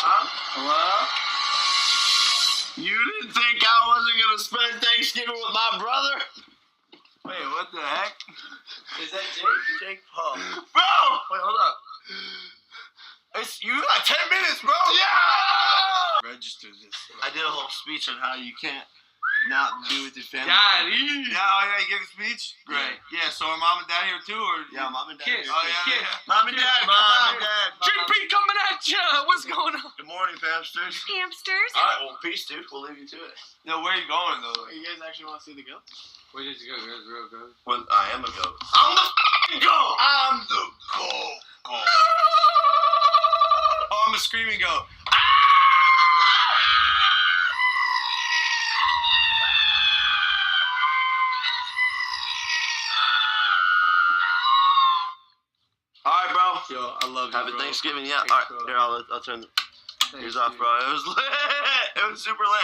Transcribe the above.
Hello? You didn't think I wasn't gonna spend Thanksgiving with my brother? Wait, what the heck? Is that Jake? Jake Paul. Bro! Wait, hold up. You got 10 minutes, bro! Yeah! Register this. I did a whole speech on how you can't not be with your family. Daddy! Yeah, you gave a speech? Great. Yeah, so are mom and dad here too? Or Yeah, mom and dad. Kids. Here Oh, too. yeah. Mom and dad, Mom and dad. JP coming at ya! What's going on? Good morning, Pamsters. Hamsters? Alright, well, peace, dude. We'll leave you to it. No, where are you going, though? You guys actually want to see the goat? Where did you go? Where's the real go? Well, I am a goat. I'm the f***ing goat! I'm the goat. Oh, I'm a screaming goat. Alright, bro. Yo, I love you, Happy bro. Thanksgiving, yeah. Thanks, Alright, bro. here, I'll turn the Thanks, ears off, dude. bro. It was lit. It was super lit.